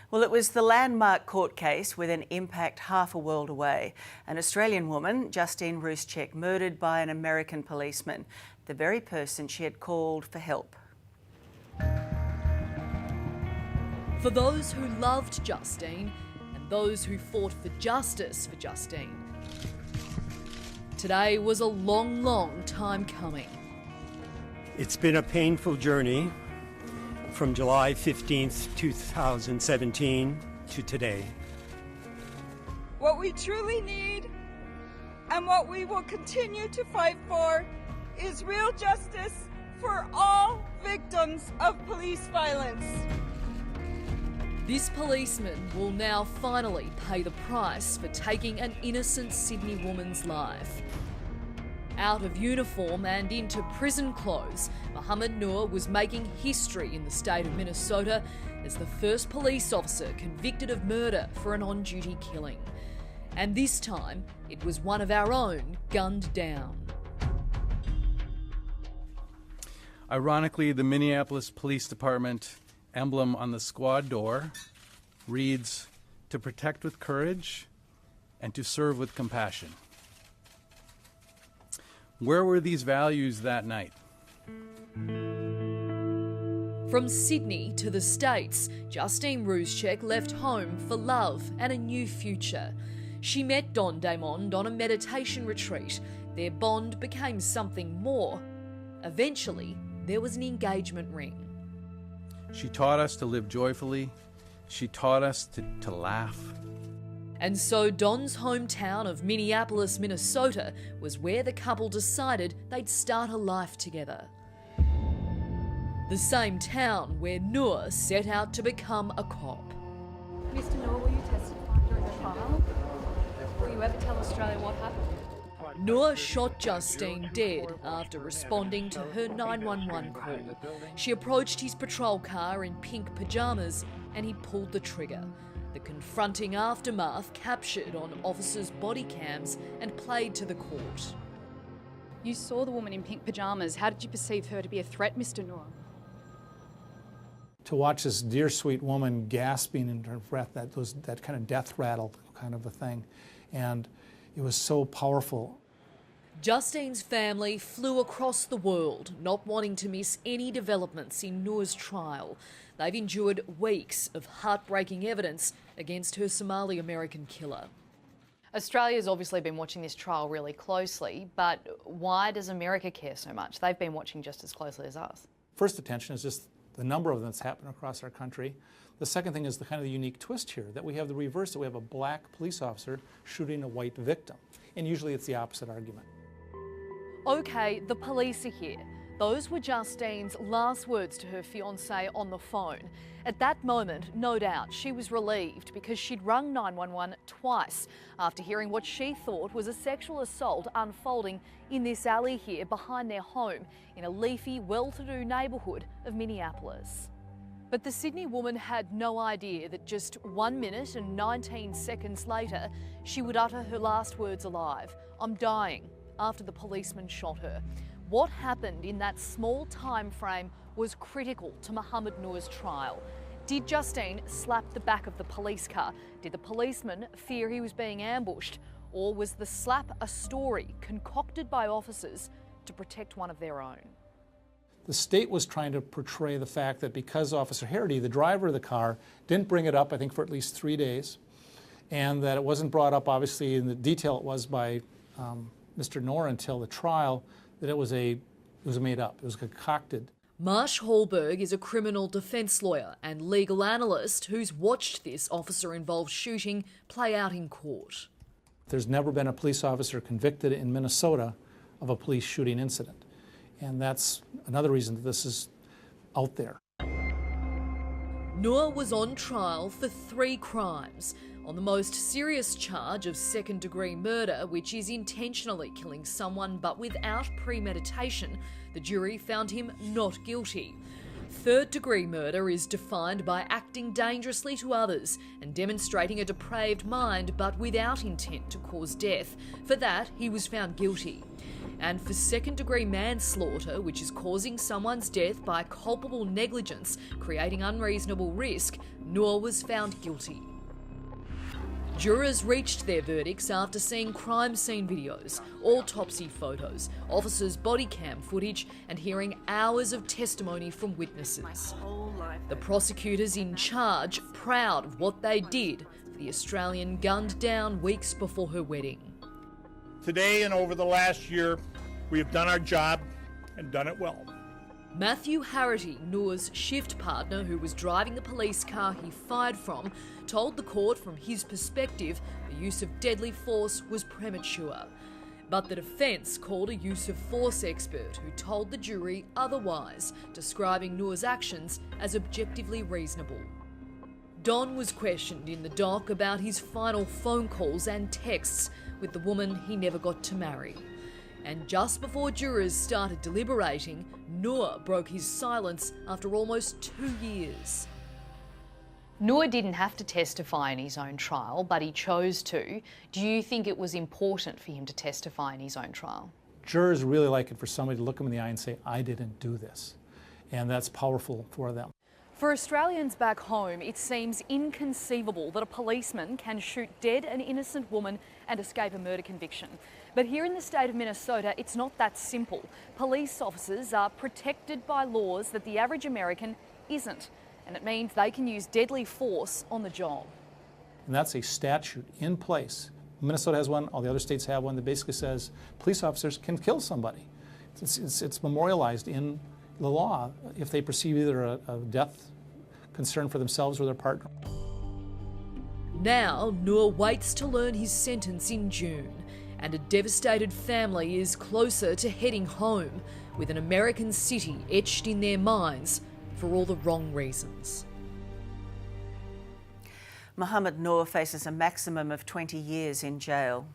Well, it was the landmark court case with an impact half a world away. An Australian woman, Justine Damond, murdered by an American policeman, the very person she had called for help. For those who loved Justine and those who fought for justice for Justine, today was a long, long time coming. It's been a painful journey from July 15th, 2017 to today. What we truly need and what we will continue to fight for is real justice for all victims of police violence. This policeman will now finally pay the price for taking an innocent Sydney woman's life. Out of uniform and into prison clothes, Mohammed Noor was making history in the state of Minnesota as the first police officer convicted of murder for an on-duty killing. And this time, it was one of our own gunned down. Ironically, the Minneapolis Police Department emblem on the squad door reads, "To protect with courage and to serve with compassion." Where were these values that night? From Sydney to the States, Justine Damond left home for love and a new future. She met Don Damond on a meditation retreat. Their bond became something more. Eventually, there was an engagement ring. She taught us to live joyfully. She taught us to laugh. And so Don's hometown of Minneapolis, Minnesota was where the couple decided they'd start a life together. The same town where Noor set out to become a cop. Mr. Noor, will you testify during the trial? Will you ever tell Australia what happened? Noor shot Justine dead after responding to her 911 call. She approached his patrol car in pink pyjamas and he pulled the trigger. The confronting aftermath captured on officers' body cams and played to the court. You saw the woman in pink pyjamas. How did you perceive her to be a threat, Mr. Noor? To watch this dear sweet woman gasping in her breath, that kind of death rattle kind of a thing, and it was so powerful. Justine's family flew across the world, not wanting to miss any developments in Noor's trial. They've endured weeks of heartbreaking evidence against her Somali-American killer. Australia's obviously been watching this trial really closely, but why does America care so much? They've been watching just as closely as us. First attention is just the number of them that's happened across our country. The second thing is the kind of the unique twist here, that we have the reverse, that we have a black police officer shooting a white victim. And usually it's the opposite argument. OK, the police are here. Those were Justine's last words to her fiancé on the phone. At that moment, no doubt, she was relieved because she'd rung 911 twice after hearing what she thought was a sexual assault unfolding in this alley here behind their home in a leafy, well-to-do neighbourhood of Minneapolis. But the Sydney woman had no idea that just 1 minute and 19 seconds later, she would utter her last words alive, "I'm dying," after the policeman shot her. What happened in that small time frame was critical to Mohammed Noor's trial. Did Justine slap the back of the police car? Did the policeman fear he was being ambushed? Or was the slap a story concocted by officers to protect one of their own? The state was trying to portray the fact that because Officer Harity, the driver of the car, didn't bring it up, I think, for at least 3 days, and that it wasn't brought up, obviously, in the detail it was by Mr. Noor until the trial, that it was made up, it was concocted. Marsh Hallberg is a criminal defence lawyer and legal analyst who's watched this officer-involved shooting play out in court. There's never been a police officer convicted in Minnesota of a police shooting incident. And that's another reason that this is out there. Noor was on trial for 3 crimes. On the most serious charge of second-degree murder, which is intentionally killing someone but without premeditation, the jury found him not guilty. Third-degree murder is defined by acting dangerously to others and demonstrating a depraved mind but without intent to cause death. For that, he was found guilty. And for second-degree manslaughter, which is causing someone's death by culpable negligence, creating unreasonable risk, Noor was found guilty. Jurors reached their verdicts after seeing crime scene videos, autopsy photos, officers' body cam footage and hearing hours of testimony from witnesses. The prosecutors in charge proud of what they did for the Australian gunned down weeks before her wedding. Today and over the last year, we have done our job and done it well. Matthew Harity, Noor's shift partner who was driving the police car he fired from, told the court from his perspective the use of deadly force was premature. But the defence called a use of force expert who told the jury otherwise, describing Noor's actions as objectively reasonable. Don was questioned in the dock about his final phone calls and texts with the woman he never got to marry. And just before jurors started deliberating, Noor broke his silence after almost 2 years. Noor didn't have to testify in his own trial, but he chose to. Do you think it was important for him to testify in his own trial? Jurors really like it for somebody to look them in the eye and say, I didn't do this. And that's powerful for them. For Australians back home, it seems inconceivable that a policeman can shoot dead an innocent woman and escape a murder conviction. But here in the state of Minnesota, it's not that simple. Police officers are protected by laws that the average American isn't, and it means they can use deadly force on the job. And that's a statute in place. Minnesota has one, all the other states have one that basically says police officers can kill somebody. It's memorialized in the law if they perceive either a death concern for themselves or their partner. Now, Noor waits to learn his sentence in June, and a devastated family is closer to heading home, with an American city etched in their minds for all the wrong reasons. Mohammed Noor faces a maximum of 20 years in jail.